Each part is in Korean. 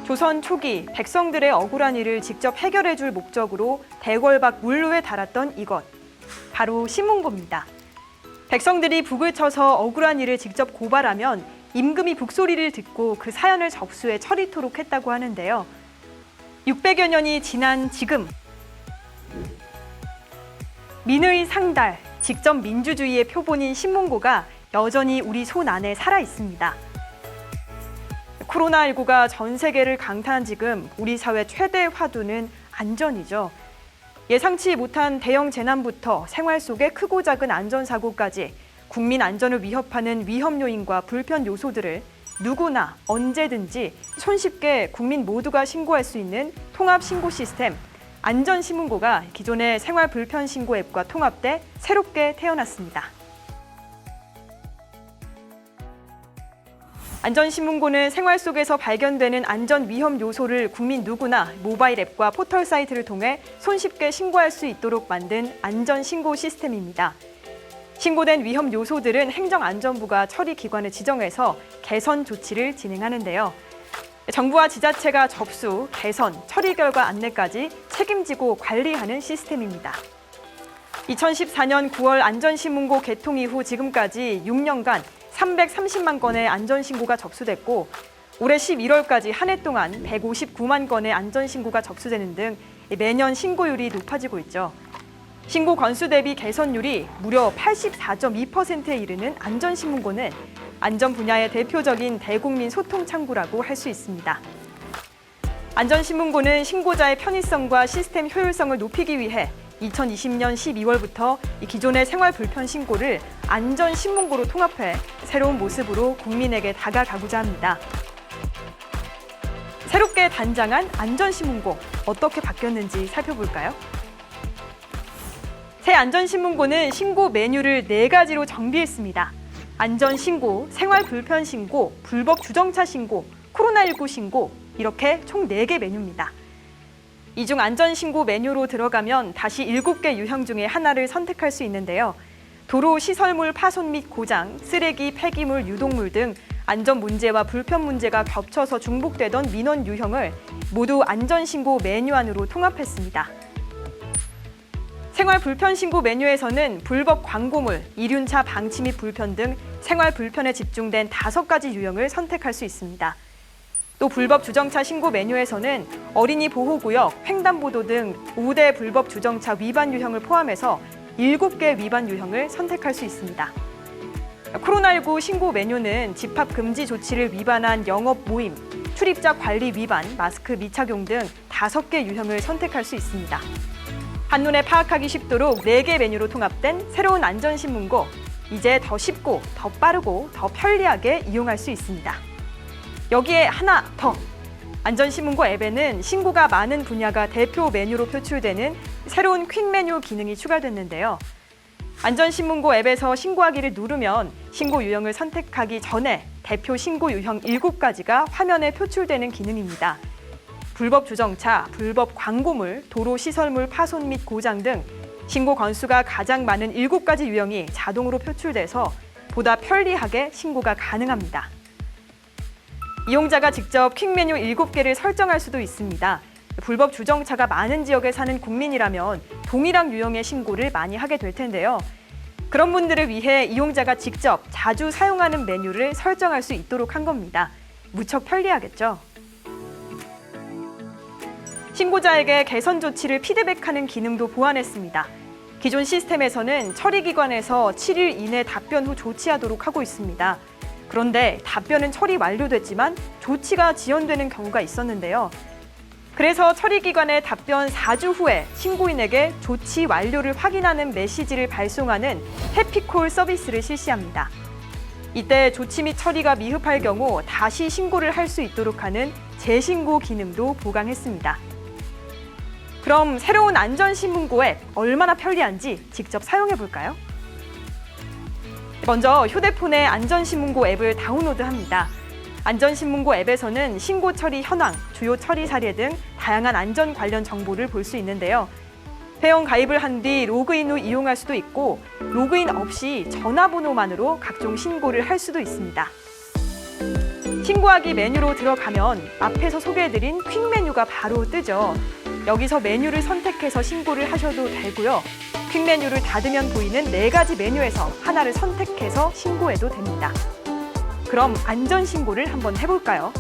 조선 초기 백성들의 억울한 일을 직접 해결해 줄 목적으로 대궐 밖 물루에 달았던 이것, 바로 신문고입니다. 백성들이 북을 쳐서 억울한 일을 직접 고발하면 임금이 북소리를 듣고 그 사연을 접수해 처리토록 했다고 하는데요. 600여 년이 지난 지금, 민의 상달, 직접 민주주의의 표본인 신문고가 여전히 우리 손 안에 살아 있습니다. 코로나19가 전 세계를 강타한 지금 우리 사회 최대 화두는 안전이죠. 예상치 못한 대형 재난부터 생활 속의 크고 작은 안전사고까지 국민 안전을 위협하는 위험 요인과 불편 요소들을 누구나 언제든지 손쉽게 국민 모두가 신고할 수 있는 통합 신고 시스템 안전신문고가 기존의 생활 불편 신고 앱과 통합돼 새롭게 태어났습니다. 안전신문고는 생활 속에서 발견되는 안전 위험 요소를 국민 누구나 모바일 앱과 포털 사이트를 통해 손쉽게 신고할 수 있도록 만든 안전신고 시스템입니다. 신고된 위험 요소들은 행정안전부가 처리기관을 지정해서 개선 조치를 진행하는데요. 정부와 지자체가 접수, 개선, 처리 결과 안내까지 책임지고 관리하는 시스템입니다. 2014년 9월 안전신문고 개통 이후 지금까지 6년간 330만 건의 안전신고가 접수됐고 올해 11월까지 한 해 동안 159만 건의 안전신고가 접수되는 등 매년 신고율이 높아지고 있죠. 신고 건수 대비 개선율이 무려 84.2%에 이르는 안전신문고는 안전 분야의 대표적인 대국민 소통 창구라고 할 수 있습니다. 안전신문고는 신고자의 편의성과 시스템 효율성을 높이기 위해 2020년 12월부터 기존의 생활 불편 신고를 안전신문고로 통합해 새로운 모습으로 국민에게 다가가고자 합니다. 새롭게 단장한 안전신문고, 어떻게 바뀌었는지 살펴볼까요? 새 안전신문고는 신고 메뉴를 4가지로 정비했습니다. 안전신고, 생활불편 신고, 불법 주정차 신고, 코로나19 신고, 이렇게 총 4개 메뉴입니다. 이 중 안전신고 메뉴로 들어가면 다시 7개 유형 중에 하나를 선택할 수 있는데요. 도로 시설물 파손 및 고장, 쓰레기, 폐기물, 유독물 등 안전 문제와 불편 문제가 겹쳐서 중복되던 민원 유형을 모두 안전신고 메뉴 안으로 통합했습니다. 생활 불편 신고 메뉴에서는 불법 광고물, 이륜차 방치 및 불편 등 생활 불편에 집중된 5가지 유형을 선택할 수 있습니다. 또 불법 주정차 신고 메뉴에서는 어린이 보호구역, 횡단보도 등 5대 불법 주정차 위반 유형을 포함해서 7개 위반 유형을 선택할 수 있습니다. 코로나19 신고 메뉴는 집합 금지 조치를 위반한 영업 모임, 출입자 관리 위반, 마스크 미착용 등 5개 유형을 선택할 수 있습니다. 한눈에 파악하기 쉽도록 4개 메뉴로 통합된 새로운 안전신문고, 이제 더 쉽고, 더 빠르고, 더 편리하게 이용할 수 있습니다. 여기에 하나 더! 안전신문고 앱에는 신고가 많은 분야가 대표 메뉴로 표출되는 새로운 퀵 메뉴 기능이 추가됐는데요. 안전신문고 앱에서 신고하기를 누르면 신고 유형을 선택하기 전에 대표 신고 유형 7가지가 화면에 표출되는 기능입니다. 불법 주정차, 불법 광고물, 도로 시설물 파손 및 고장 등 신고 건수가 가장 많은 7가지 유형이 자동으로 표출돼서 보다 편리하게 신고가 가능합니다. 이용자가 직접 퀵 메뉴 7개를 설정할 수도 있습니다. 불법 주정차가 많은 지역에 사는 국민이라면 동일한 유형의 신고를 많이 하게 될 텐데요. 그런 분들을 위해 이용자가 직접 자주 사용하는 메뉴를 설정할 수 있도록 한 겁니다. 무척 편리하겠죠? 신고자에게 개선 조치를 피드백하는 기능도 보완했습니다. 기존 시스템에서는 처리기관에서 7일 이내 답변 후 조치하도록 하고 있습니다. 그런데 답변은 처리 완료됐지만 조치가 지연되는 경우가 있었는데요. 그래서 처리기관의 답변 4주 후에 신고인에게 조치 완료를 확인하는 메시지를 발송하는 해피콜 서비스를 실시합니다. 이때 조치 및 처리가 미흡할 경우 다시 신고를 할 수 있도록 하는 재신고 기능도 보강했습니다. 그럼 새로운 안전신문고 앱 얼마나 편리한지 직접 사용해 볼까요? 먼저 휴대폰에 안전신문고 앱을 다운로드합니다. 안전신문고 앱에서는 신고 처리 현황, 주요 처리 사례 등 다양한 안전 관련 정보를 볼 수 있는데요. 회원 가입을 한 뒤 로그인 후 이용할 수도 있고 로그인 없이 전화번호만으로 각종 신고를 할 수도 있습니다. 신고하기 메뉴로 들어가면 앞에서 소개해드린 퀵 메뉴가 바로 뜨죠. 여기서 메뉴를 선택해서 신고를 하셔도 되고요. 퀵 메뉴를 닫으면 보이는 4가지 메뉴에서 하나를 선택해서 신고해도 됩니다. 그럼 안전신고를 한번 해볼까요?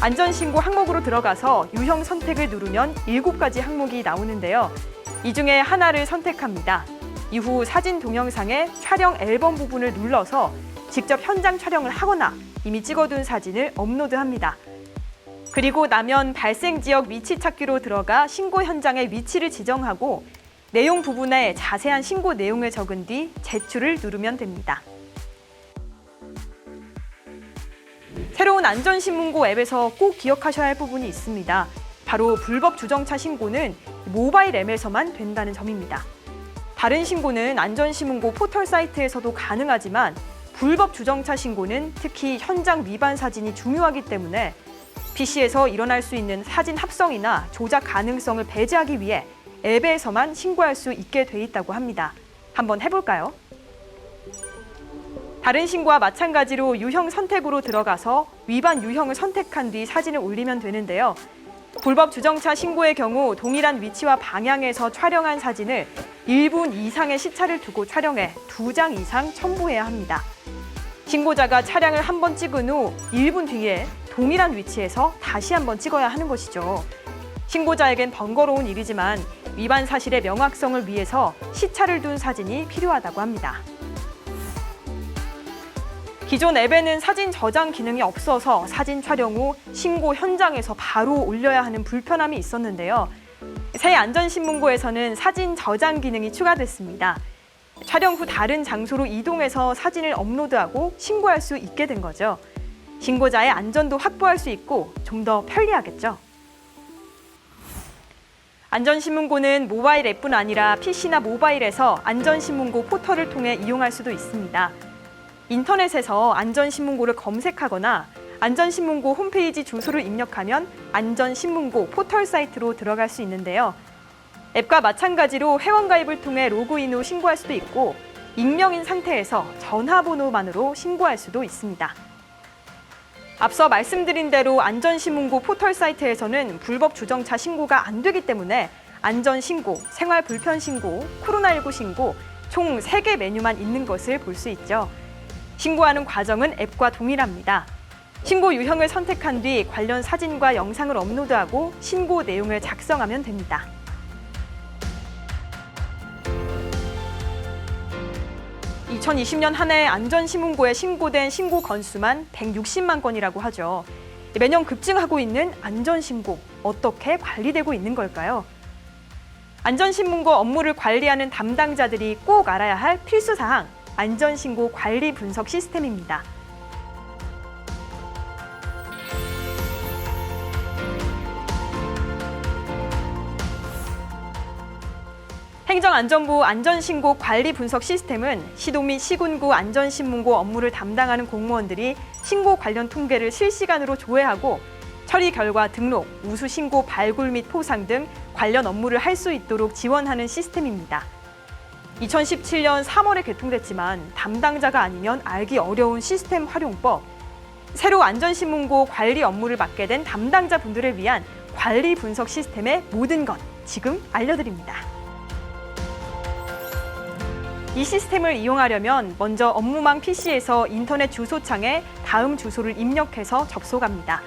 안전신고 항목으로 들어가서 유형 선택을 누르면 7가지 항목이 나오는데요. 이 중에 하나를 선택합니다. 이후 사진 동영상의 촬영 앨범 부분을 눌러서 직접 현장 촬영을 하거나 이미 찍어둔 사진을 업로드합니다. 그리고 나면 발생 지역 위치 찾기로 들어가 신고 현장의 위치를 지정하고 내용 부분에 자세한 신고 내용을 적은 뒤 제출을 누르면 됩니다. 새로운 안전신문고 앱에서 꼭 기억하셔야 할 부분이 있습니다. 바로 불법 주정차 신고는 모바일 앱에서만 된다는 점입니다. 다른 신고는 안전신문고 포털 사이트에서도 가능하지만 불법 주정차 신고는 특히 현장 위반 사진이 중요하기 때문에 PC에서 일어날 수 있는 사진 합성이나 조작 가능성을 배제하기 위해 앱에서만 신고할 수 있게 돼 있다고 합니다. 한번 해볼까요? 다른 신고와 마찬가지로 유형 선택으로 들어가서 위반 유형을 선택한 뒤 사진을 올리면 되는데요. 불법 주정차 신고의 경우 동일한 위치와 방향에서 촬영한 사진을 1분 이상의 시차를 두고 촬영해 2장 이상 첨부해야 합니다. 신고자가 차량을 한번 찍은 후 1분 뒤에 동일한 위치에서 다시 한번 찍어야 하는 것이죠. 신고자에겐 번거로운 일이지만 위반 사실의 명확성을 위해서 시차를 둔 사진이 필요하다고 합니다. 기존 앱에는 사진 저장 기능이 없어서 사진 촬영 후 신고 현장에서 바로 올려야 하는 불편함이 있었는데요. 새 안전신문고에서는 사진 저장 기능이 추가됐습니다. 촬영 후 다른 장소로 이동해서 사진을 업로드하고 신고할 수 있게 된 거죠. 신고자의 안전도 확보할 수 있고 좀 더 편리하겠죠. 안전신문고는 모바일 앱뿐 아니라 PC나 모바일에서 안전신문고 포털을 통해 이용할 수도 있습니다. 인터넷에서 안전신문고를 검색하거나 안전신문고 홈페이지 주소를 입력하면 안전신문고 포털 사이트로 들어갈 수 있는데요. 앱과 마찬가지로 회원가입을 통해 로그인 후 신고할 수도 있고 익명인 상태에서 전화번호만으로 신고할 수도 있습니다. 앞서 말씀드린 대로 안전신문고 포털 사이트에서는 불법 주정차 신고가 안 되기 때문에 안전신고, 생활불편신고, 코로나19 신고 총 3개 메뉴만 있는 것을 볼 수 있죠. 신고하는 과정은 앱과 동일합니다. 신고 유형을 선택한 뒤 관련 사진과 영상을 업로드하고 신고 내용을 작성하면 됩니다. (2020년) 한 해 안전신문고에 신고된 신고 건수만 160만 건이라고 하죠. 매년 급증하고 있는 안전신고, 어떻게 관리되고 있는 걸까요? 안전신문고 업무를 관리하는 담당자들이 꼭 알아야 할 필수사항, 안전신고 관리 분석 시스템입니다. 행정안전부 안전신고 관리 분석 시스템은 시도 및 시군구 안전신문고 업무를 담당하는 공무원들이 신고 관련 통계를 실시간으로 조회하고 처리 결과 등록, 우수 신고 발굴 및 포상 등 관련 업무를 할 수 있도록 지원하는 시스템입니다. 2017년 3월에 개통됐지만 담당자가 아니면 알기 어려운 시스템 활용법, 새로 안전신문고 관리 업무를 맡게 된 담당자분들을 위한 관리 분석 시스템의 모든 것 지금 알려드립니다. 이 시스템을 이용하려면 먼저 업무망 PC에서 인터넷 주소창에 다음 주소를 입력해서 접속합니다.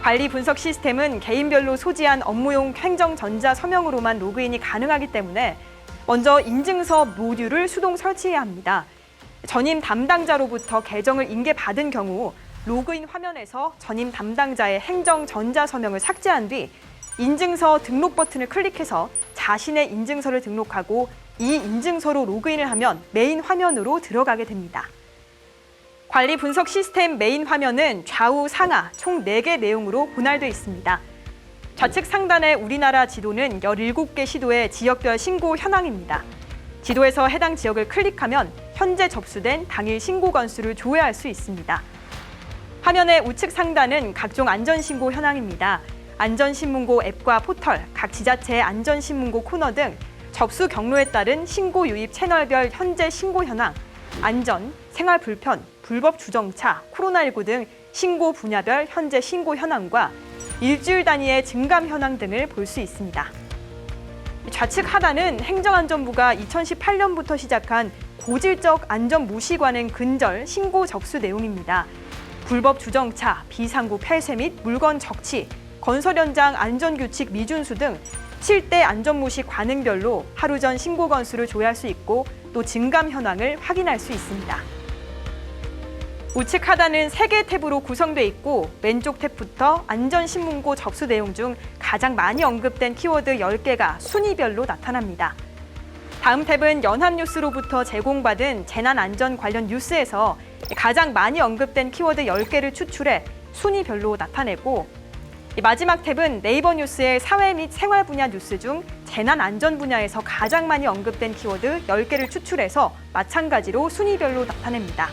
관리 분석 시스템은 개인별로 소지한 업무용 행정전자 서명으로만 로그인이 가능하기 때문에 먼저 인증서 모듈을 수동 설치해야 합니다. 전임 담당자로부터 계정을 인계받은 경우 로그인 화면에서 전임 담당자의 행정전자 서명을 삭제한 뒤 인증서 등록 버튼을 클릭해서 자신의 인증서를 등록하고 이 인증서로 로그인을 하면 메인 화면으로 들어가게 됩니다. 관리 분석 시스템 메인 화면은 좌우 상하 총 4개 내용으로 분할되어 있습니다. 좌측 상단의 우리나라 지도는 17개 시도의 지역별 신고 현황입니다. 지도에서 해당 지역을 클릭하면 현재 접수된 당일 신고 건수를 조회할 수 있습니다. 화면의 우측 상단은 각종 안전신고 현황입니다. 안전신문고 앱과 포털, 각 지자체의 안전신문고 코너 등 접수 경로에 따른 신고 유입 채널별 현재 신고 현황, 안전, 생활 불편, 불법 주정차, 코로나19 등 신고 분야별 현재 신고 현황과 일주일 단위의 증감 현황 등을 볼 수 있습니다. 좌측 하단은 행정안전부가 2018년부터 시작한 고질적 안전 무시 관행 근절 신고 접수 내용입니다. 불법 주정차, 비상구 폐쇄 및 물건 적치, 건설 현장 안전규칙 미준수 등 7대 안전무시 관행별로 하루 전 신고 건수를 조회할 수 있고 또 증감 현황을 확인할 수 있습니다. 우측 하단은 3개 탭으로 구성돼 있고 왼쪽 탭부터 안전신문고 접수 내용 중 가장 많이 언급된 키워드 10개가 순위별로 나타납니다. 다음 탭은 연합뉴스로부터 제공받은 재난안전 관련 뉴스에서 가장 많이 언급된 키워드 10개를 추출해 순위별로 나타내고 마지막 탭은 네이버 뉴스의 사회 및 생활 분야 뉴스 중 재난안전 분야에서 가장 많이 언급된 키워드 10개를 추출해서 마찬가지로 순위별로 나타냅니다.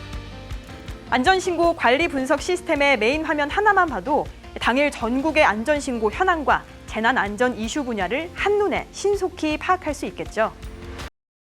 안전신고 관리 분석 시스템의 메인 화면 하나만 봐도 당일 전국의 안전신고 현황과 재난안전 이슈 분야를 한눈에 신속히 파악할 수 있겠죠.